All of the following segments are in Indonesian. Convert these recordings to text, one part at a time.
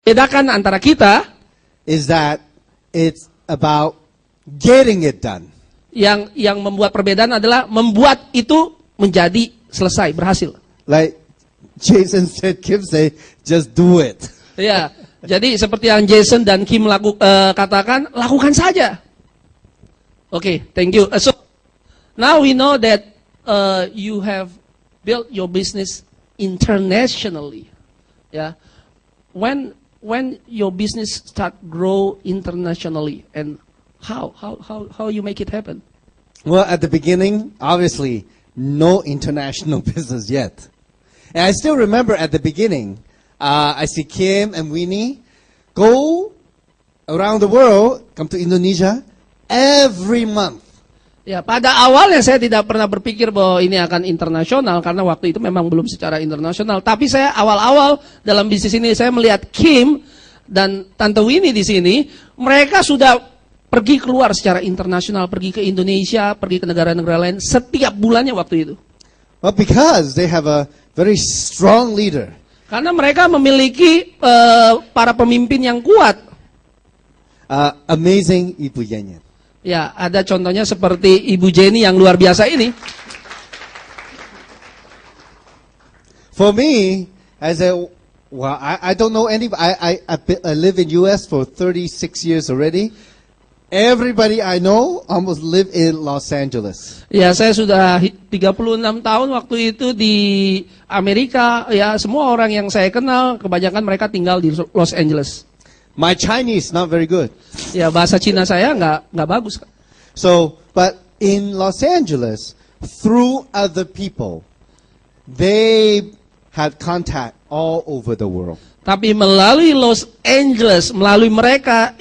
Bedakan antara kita is that it's about getting it done. yang membuat perbedaan adalah membuat itu menjadi selesai, berhasil. Like Jason said, Kim say, just do it. Ya, jadi seperti yang Jason dan Kim katakan, lakukan saja. Okay, thank you. So now we know that you have built your business internationally. Yeah, when your business start grow internationally, and how you make it happen? Well, at the beginning, obviously, no international business yet. And I still remember at the beginning, I see Kim and Winnie go around the world, come to Indonesia, every month. Ya, pada awalnya saya tidak pernah berpikir bahwa ini akan internasional karena waktu itu memang belum secara internasional. Tapi saya awal-awal dalam bisnis ini saya melihat Kim dan Tante Winnie di sini, mereka sudah pergi keluar secara internasional, pergi ke Indonesia, pergi ke negara-negara lain setiap bulannya waktu itu. Well, because they have a very strong leader. Karena mereka memiliki para pemimpin yang kuat. Amazing Ibu Yenyen. Ya, ada contohnya seperti Ibu Jenny yang luar biasa ini. For me, I don't know any. I live in US for 36 years already. Everybody I know almost live in Los Angeles. Ya, saya sudah 36 tahun waktu itu di Amerika. Ya, semua orang yang saya kenal kebanyakan mereka tinggal di Los Angeles. My Chinese not very good. Ya, bahasa Cina saya nggak bagus. So, but in Los Angeles, through other people, they had contact all over the world. Tapi melalui Los Angeles, melalui mereka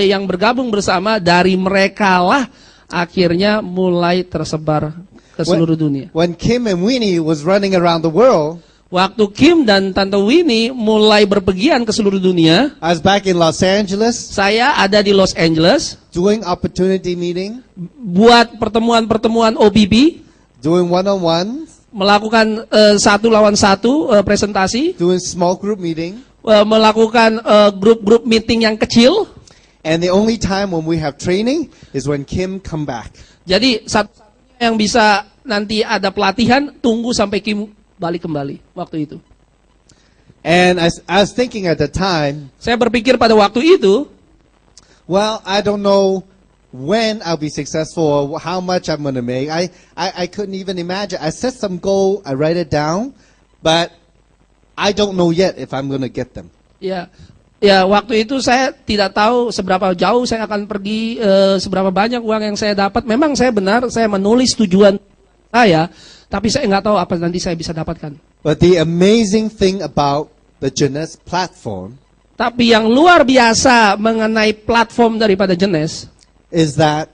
yang bergabung bersama, dari mereka lah akhirnya mulai tersebar ke seluruh dunia. When Kim and Winnie was running around the world, waktu Kim dan Tante Winnie mulai berpergian ke seluruh dunia, I was back in Los Angeles. Saya ada di Los Angeles, doing opportunity meeting, buat pertemuan-pertemuan OBB, doing one-on-one, melakukan satu lawan satu presentasi, doing small group meeting, melakukan grup-grup meeting yang kecil. And the only time when we have training is when Kim come back. Jadi satu-satunya yang bisa nanti ada pelatihan, tunggu sampai Kim balik kembali waktu itu. And I was thinking at the time, saya berpikir pada waktu itu, well, I don't know when I'll be successful or how much I'm going to make. I couldn't even imagine. I set some goal, I write it down, but I don't know yet if I'm going to get them. Ya, waktu itu saya tidak tahu seberapa jauh saya akan pergi, seberapa banyak uang yang saya dapat. Memang saya menulis tujuan saya, tapi saya nggak tahu apa nanti saya bisa dapatkan. But the amazing thing about the Jeunesse platform, tapi yang luar biasa mengenai platform daripada Jeunesse, is that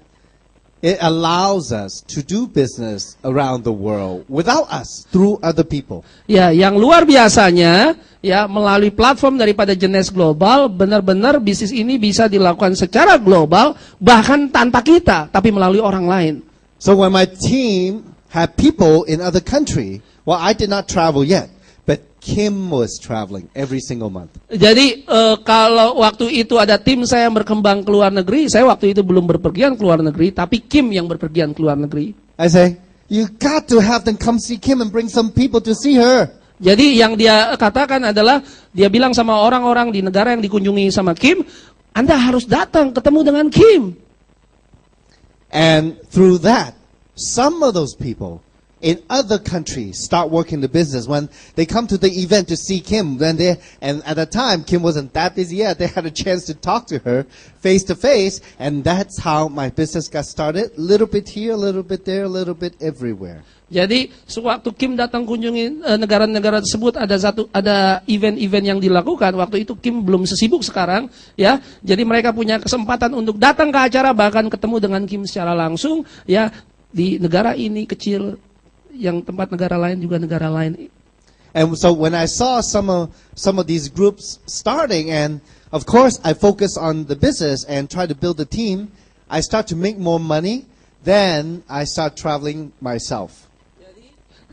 it allows us to do business around the world without us, through other people. Ya, yang luar biasanya, ya, melalui platform daripada Jeunesse Global, benar-benar bisnis ini bisa dilakukan secara global, bahkan tanpa kita, tapi melalui orang lain. So when my team had people in other country, well, I did not travel yet, but Kim was traveling every single month. Jadi kalau waktu itu ada tim saya yang berkembang ke luar negeri, saya waktu itu belum berpergian ke luar negeri, tapi Kim yang berpergian ke luar negeri. I say, you got to have them come see Kim and bring some people to see her. Jadi yang dia katakan adalah, dia bilang sama orang-orang di negara yang dikunjungi sama Kim, Anda harus datang ketemu dengan Kim. And through that, some of those people in other countries start working the business. When they come to the event to see Kim, and at the time Kim wasn't that busy yet, they had a chance to talk to her face to face, and that's how my business got started. A little bit here, a little bit there, a little bit everywhere. Jadi sewaktu Kim datang kunjungi negara-negara tersebut, ada event-event yang dilakukan. Waktu itu Kim belum sesibuk sekarang, ya. Jadi mereka punya kesempatan untuk datang ke acara, bahkan ketemu dengan Kim secara langsung, ya, di negara ini kecil, yang tempat negara lain juga negara lain. And so when I saw some of these groups starting, and of course I focus on the business and try to build a team, I start to make more money. Then I start traveling myself.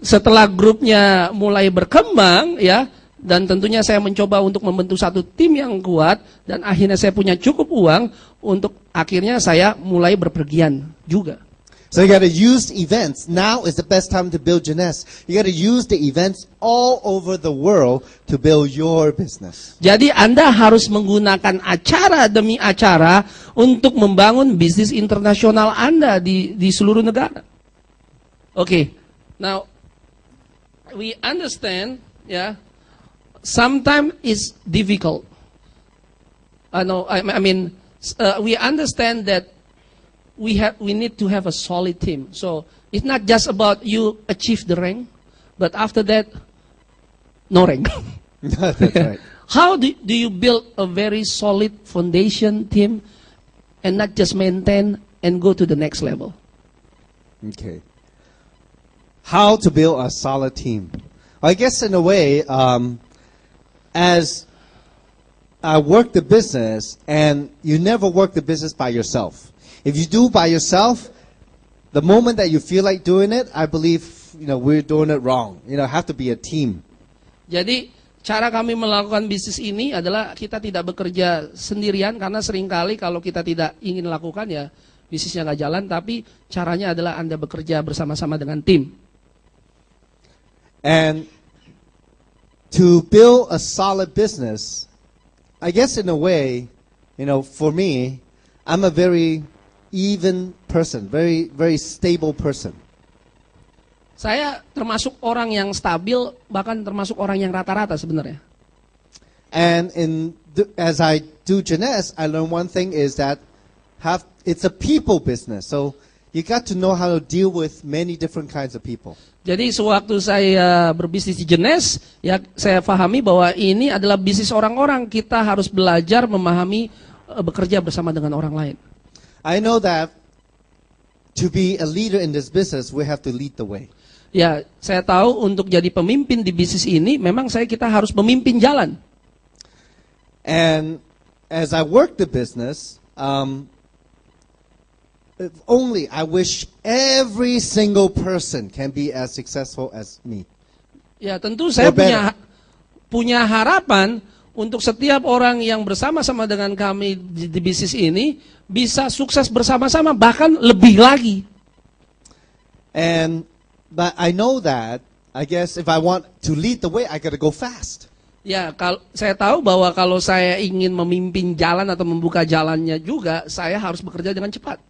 Setelah grupnya mulai berkembang, ya, Dan tentunya saya mencoba untuk membentuk satu tim yang kuat, dan akhirnya saya punya cukup uang untuk akhirnya saya mulai berpergian juga. So you got to use events. Now is the best time to build Jeunesse. You got to use the events all over the world to build your business. Jadi Anda harus menggunakan acara demi acara untuk membangun bisnis internasional Anda di seluruh negara. Okay, now we understand, yeah, sometimes it's difficult. We understand that we need to have a solid team. So it's not just about you achieve the rank, but after that, no rank. That's right. How do you build a very solid foundation team and not just maintain and go to the next level? Okay. How to build a solid team? I guess in a way, as I work the business, and you never work the business by yourself. If you do by yourself, the moment that you feel like doing it, I believe, we're doing it wrong. Have to be a team. Jadi cara kami melakukan bisnis ini adalah kita tidak bekerja sendirian, karena seringkali kalau kita tidak ingin lakukan ya bisnisnya nggak jalan. Tapi caranya adalah Anda bekerja bersama-sama dengan tim. And to build a solid business, I guess in a way, for me, I'm a very even person, very, very stable person. Saya termasuk orang yang stabil, bahkan termasuk orang yang rata-rata sebenarnya. And as I do Jeunesse, I learned one thing is that it's a people business. So you got to know how to deal with many different kinds of people. Jadi sewaktu saya berbisnis di Jeunesse, ya saya pahami bahwa ini adalah bisnis orang-orang. Kita harus belajar memahami bekerja bersama dengan orang lain. I know that to be a leader in this business, we have to lead the way. Ya, saya tahu untuk jadi pemimpin di bisnis ini, memang kita harus memimpin jalan. And as I work the business, if only I wish every single person can be as successful as me. Ya, tentu saya punya harapan untuk setiap orang yang bersama-sama dengan kami di bisnis ini bisa sukses bersama-sama, bahkan lebih lagi. But I know that, I guess if I want to lead the way, I gotta go fast. Ya, saya tahu bahwa kalau saya ingin memimpin jalan atau membuka jalannya juga, saya harus bekerja dengan cepat.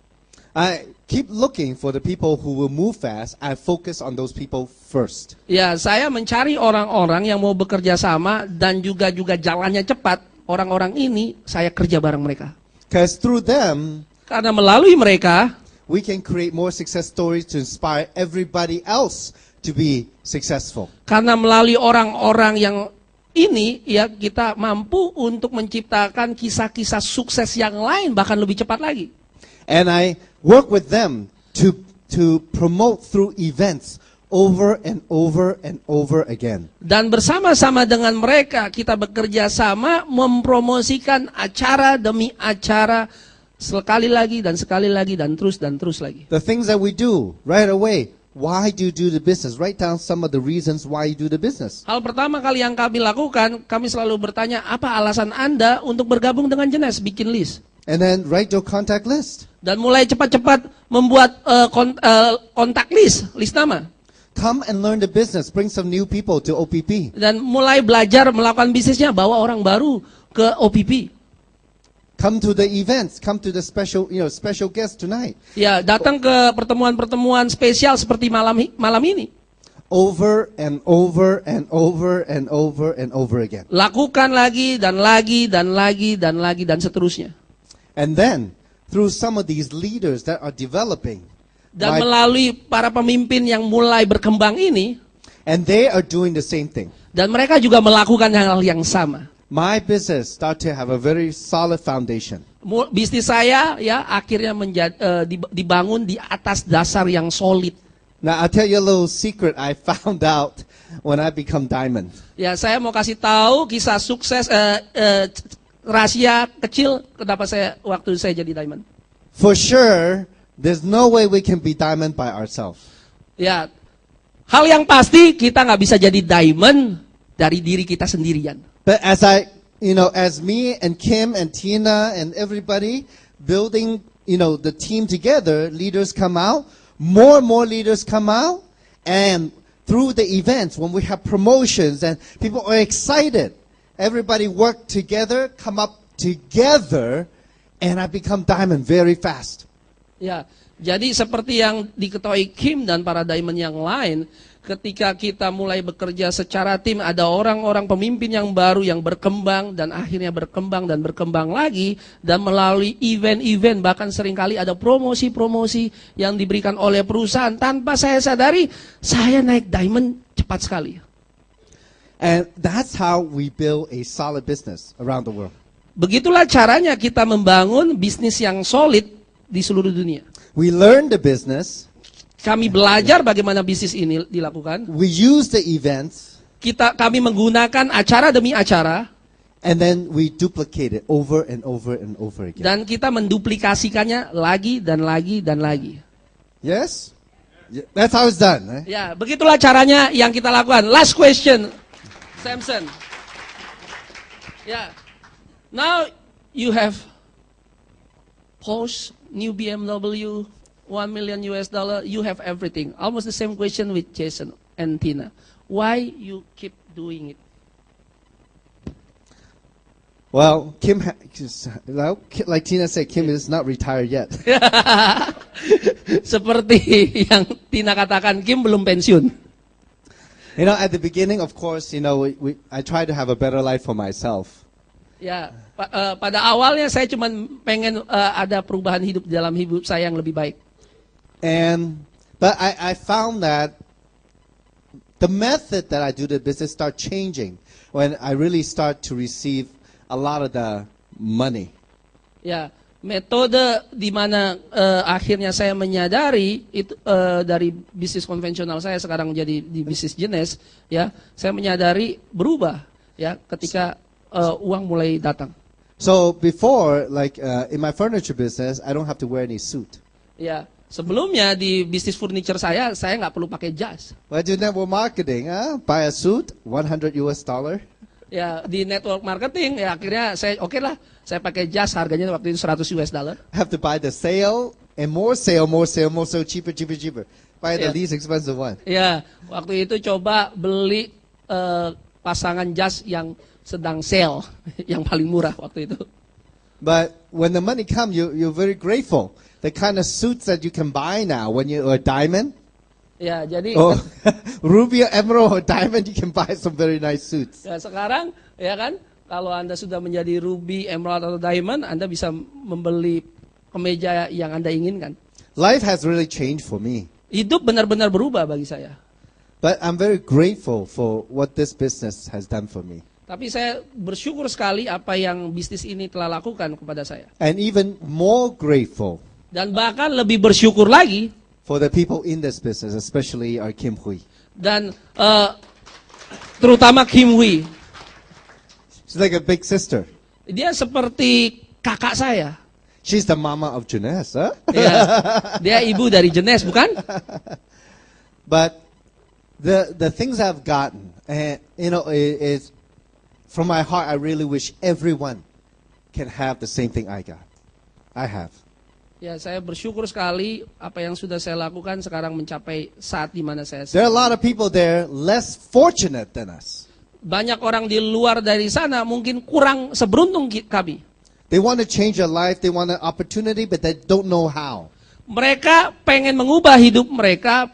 I keep looking for the people who will move fast. I focus on those people first. Ya, saya mencari orang-orang yang mau bekerja sama dan juga jalannya cepat. Orang-orang ini saya kerja bareng mereka. Because through them, karena melalui mereka, we can create more success stories to inspire everybody else to be successful. Karena melalui orang-orang yang ini, ya kita mampu untuk menciptakan kisah-kisah sukses yang lain, bahkan lebih cepat lagi. And I work with them to promote through events over and over and over again. Dan bersama-sama dengan mereka kita bekerja sama mempromosikan acara demi acara, sekali lagi dan sekali lagi dan terus lagi. The things that we do right away. Why do you do the business? Write down some of the reasons why you do the business. Hal pertama kali yang kami lakukan, kami selalu bertanya, apa alasan Anda untuk bergabung dengan Jeunesse? Bikin list. And then write your contact list. Dan mulai cepat-cepat membuat kontak list nama. Come and learn the business. Bring some new people to OPP. Dan mulai belajar melakukan bisnisnya, bawa orang baru ke OPP. Come to the events. Come to the special guest tonight. Ya, datang ke pertemuan-pertemuan spesial seperti malam ini. Over and over and over and over and over again. Lakukan lagi dan lagi dan lagi dan lagi dan seterusnya. And then through some of these leaders that are developing, dan melalui para pemimpin yang mulai berkembang ini, and they are doing the same thing. Dan mereka juga melakukan hal yang sama. My business start to have a very solid foundation. Bisnis saya ya akhirnya dibangun di atas dasar yang solid. Now I'll tell you a little secret I found out when I become diamond. Ya, saya mau kasih tahu kisah sukses rahasia kecil kenapa waktu saya jadi diamond. For sure, there's no way we can be diamond by ourselves. Ya, hal yang pasti kita nggak bisa jadi diamond dari diri kita sendirian. But as me and Kim and Tina and everybody building, the team together, leaders come out, more and more leaders come out, and through the events, when we have promotions and people are excited, everybody work together, come up together, and I become diamond very fast. Ya, jadi seperti yang diketahui Kim dan para diamond yang lain, ketika kita mulai bekerja secara tim, ada orang-orang pemimpin yang baru yang berkembang dan akhirnya berkembang dan berkembang lagi, dan melalui event-event, bahkan seringkali ada promosi-promosi yang diberikan oleh perusahaan, tanpa saya sadari, saya naik diamond cepat sekali. And that's how we build a solid business around the world. Begitulah caranya kita membangun bisnis yang solid di seluruh dunia. We learn the business. Kami belajar bagaimana bisnis ini dilakukan. We use the events. Kami menggunakan acara demi acara. And then we duplicate it over and over and over again. Dan kita menduplikasikannya lagi dan lagi dan lagi. Yes? Yeah, that's how it's done. Right? Ya, begitulah caranya yang kita lakukan. Last question, Samson. Ya. Now you have Porsche, new BMW, $1 million. You have everything. Almost the same question with Jason and Tina. Why you keep doing it? Well, like Tina said, Kim is not retired yet. Seperti yang Tina katakan, Kim belum pensiun. At the beginning, of course, I try to have a better life for myself. Ya, pada awalnya saya cuma pengen ada perubahan hidup dalam hidup saya yang lebih baik. But I found that the method that I do the business start changing when I really start to receive a lot of the money. Ya, metode di mana akhirnya saya menyadari itu dari bisnis konvensional saya sekarang jadi di bisnis jenis, ya, saya menyadari berubah, ya, ketika uang mulai datang. So before, in my furniture business, I don't have to wear any suit. Ya, sebelumnya di bisnis furniture saya nggak perlu pakai jas. But do network marketing, buy a suit, $100. Ya, di network marketing, ya akhirnya saya saya pakai jas, harganya waktu itu $100. Have to buy the sale and more sale, cheaper. Buy the least expensive one. Ya, waktu itu coba beli pasangan jas yang sedang sale, yang paling murah waktu itu. But when the money comes, you're very grateful. The kind of suits that you can buy now when you're a diamond, ya, jadi ruby, or emerald, or diamond, you can buy some very nice suits. Ya, sekarang, ya kan, kalau Anda sudah menjadi ruby, emerald atau diamond, Anda bisa membeli kemeja yang Anda inginkan. Life has really changed for me. Hidup benar-benar berubah bagi saya. But I'm very grateful for what this business has done for me. Tapi saya bersyukur sekali apa yang bisnis ini telah lakukan kepada saya. And even more grateful. Dan bahkan lebih bersyukur lagi for the people in this business, especially our Kim Hui. Dan terutama Kim Hui. She's like a big sister. Dia seperti kakak saya. She's the mama of Jeunesse, huh? Ya, dia ibu dari Jeunesse, bukan? But the things I've gotten, is from my heart. I really wish everyone can have the same thing I have. Ya, saya bersyukur sekali apa yang sudah saya lakukan sekarang mencapai saat di mana saya. There are a lot of people there less fortunate than us. Banyak orang di luar dari sana mungkin kurang seberuntung kami. They want to change their life, they want an opportunity, but they don't know how. Mereka pengen mengubah hidup mereka,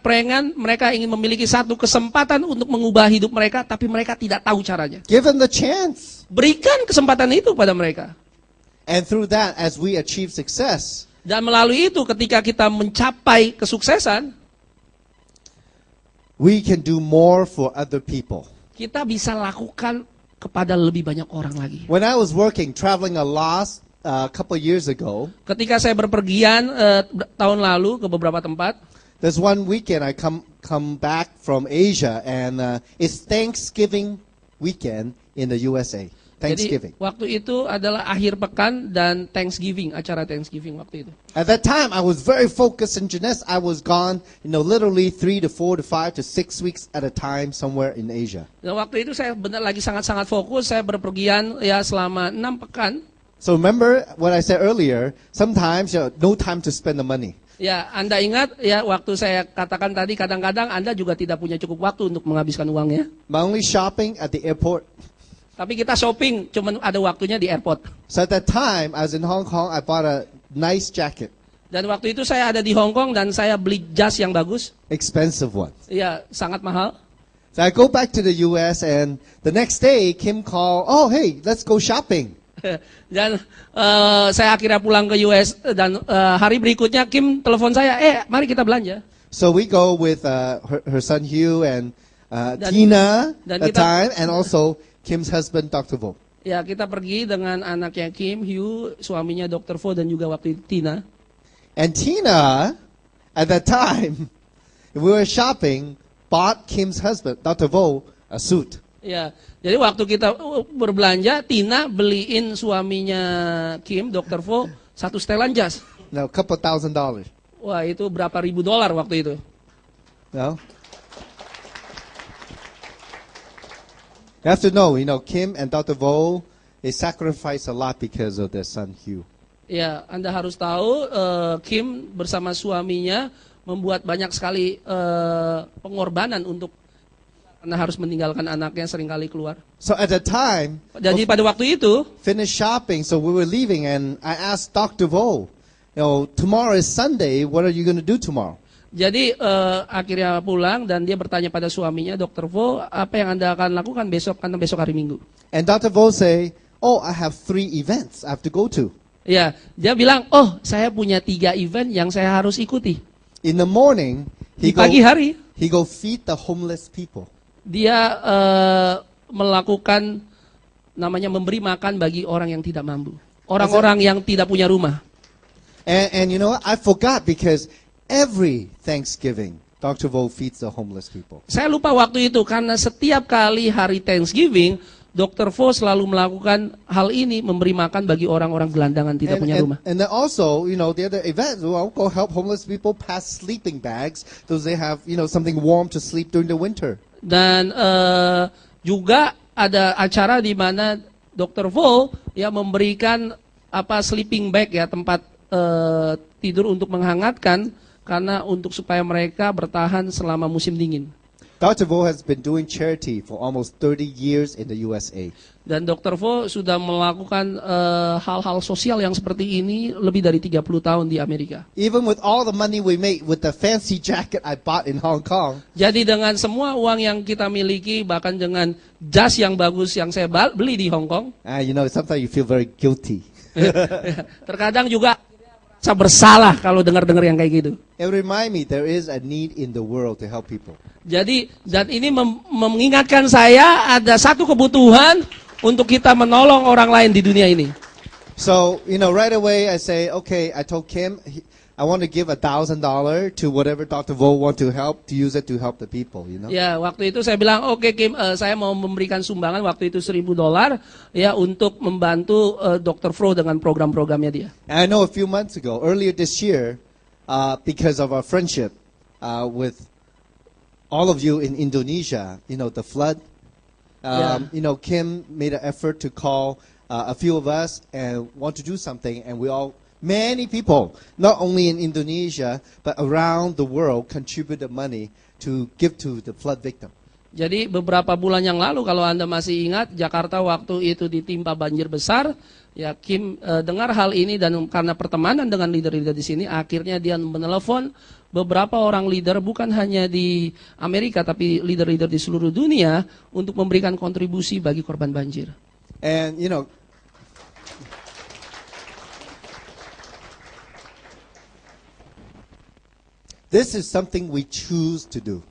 mereka ingin memiliki satu kesempatan untuk mengubah hidup mereka, tapi mereka tidak tahu caranya. Give them the chance. Berikan kesempatan itu pada mereka. And through that, as we achieve success, dan melalui itu ketika kita mencapai kesuksesan, we can do more for other people. Kita bisa lakukan kepada lebih banyak orang lagi. When I was traveling a lot, a couple years ago, ketika saya berpergian tahun lalu ke beberapa tempat, there's one weekend I come back from Asia, and it's Thanksgiving weekend in the USA. Thanksgiving. Jadi waktu itu adalah akhir pekan dan Thanksgiving, acara Thanksgiving waktu itu. At that time, I was very focused in Jeunesse. I was gone, literally 3 to 4 to 5 to 6 weeks at a time somewhere in Asia. Dan waktu itu saya benar lagi sangat-sangat fokus, saya berpergian ya selama 6 pekan. So remember what I said earlier, sometimes no time to spend the money. Ya, Anda ingat ya waktu saya katakan tadi kadang-kadang Anda juga tidak punya cukup waktu untuk menghabiskan uangnya. But only shopping at the airport. Tapi kita shopping, cuman ada waktunya di airport. So at that time, I was in Hong Kong, I bought a nice jacket, Dan waktu itu saya ada di Hong Kong dan saya beli jas yang bagus. expensive one. Ya, sangat mahal. So I go back to the US and the next day, Kim called, oh, hey, let's go shopping. Dan saya akhirnya pulang ke US dan hari berikutnya Kim telepon saya, mari kita belanja. So we go with her son Hugh and Dan- Tina dan at the kita- time, and also Kim's husband, Dr. Vo. Ya, kita pergi dengan anaknya Kim, Hugh, suaminya Dr. Vo dan juga waktu itu Tina. And Tina, at that time, we were shopping, bought Kim's husband, Dr. Vo, a suit. Ya, jadi waktu kita berbelanja, Tina beliin suaminya Kim, Dr. Vo, satu setelan jas. A couple $1,000. Wah, itu berapa ribu dolar waktu itu. No? You have to know, Kim and Dr. Vo, they sacrifice a lot because of their son Hugh. Ya, Anda harus tahu Kim bersama suaminya membuat banyak sekali pengorbanan untuk karena harus meninggalkan anaknya seringkali keluar. So at the time, Jadi pada waktu itu, finished shopping, so we were leaving, and I asked Dr. Vo, tomorrow is Sunday, what are you going to do tomorrow? jadi akhirnya pulang dan dia bertanya pada suaminya, Dr. Vo, apa yang Anda akan lakukan besok karena besok hari Minggu? And Dr. Vo say, oh, I have 3 events I have to go to. Ya, dia bilang, oh saya punya 3 event yang saya harus ikuti. In the morning, Di pagi hari, he go feed the homeless people. dia melakukan namanya memberi makan bagi orang yang tidak mampu. Orang-orang yang tidak punya rumah. And you know what? I forgot because every Thanksgiving, Dr. Vo feeds the homeless people. Saya lupa waktu itu karena setiap kali hari Thanksgiving, Dr. Vo selalu melakukan hal ini, memberi makan bagi orang-orang gelandangan tidak punya rumah. And then also, the other events, I'll go help homeless people pass sleeping bags so they have, something warm to sleep during the winter. Dan juga ada acara di mana Dr. Vo ya memberikan sleeping bag ya, tempat tidur untuk menghangatkan karena untuk supaya mereka bertahan selama musim dingin. Dr. Vo has been doing charity for almost 30 years in the USA. Dan Dr. Vo sudah melakukan hal-hal sosial yang seperti ini lebih dari 30 tahun di Amerika. Even with all the money we made with the fancy jacket I bought in Hong Kong, Jadi dengan semua uang yang kita miliki, bahkan dengan jas yang bagus yang saya beli di Hong Kong, sometimes you feel very guilty. terkadang juga saya bersalah kalau dengar-dengar yang kayak gitu. It remind me there is a need in the world to help people. Jadi, dan ini mengingatkan saya ada satu kebutuhan untuk kita menolong orang lain di dunia ini. So, right away I say, okay, I told Kim, I want to give $1,000 to whatever Dr. Vo want to help, to use it to help the people, Ya, waktu itu saya bilang, oke Kim, saya mau memberikan sumbangan waktu itu $1,000 ya untuk membantu Dr. Vo dengan program-programnya dia. And I know a few months ago, earlier this year, because of our friendship with all of you in Indonesia, the flood, Kim made an effort to call a few of us and want to do something, and many people, not only in Indonesia, but around the world, contributed money to give to the flood victim. Jadi beberapa bulan yang lalu, kalau Anda masih ingat, Jakarta waktu itu ditimpa banjir besar. Ya, Kim dengar hal ini dan karena pertemanan dengan leader-leader di sini, akhirnya dia menelepon beberapa orang leader, bukan hanya di Amerika, tapi leader-leader di seluruh dunia untuk memberikan kontribusi bagi korban banjir. And, this is something we choose to do.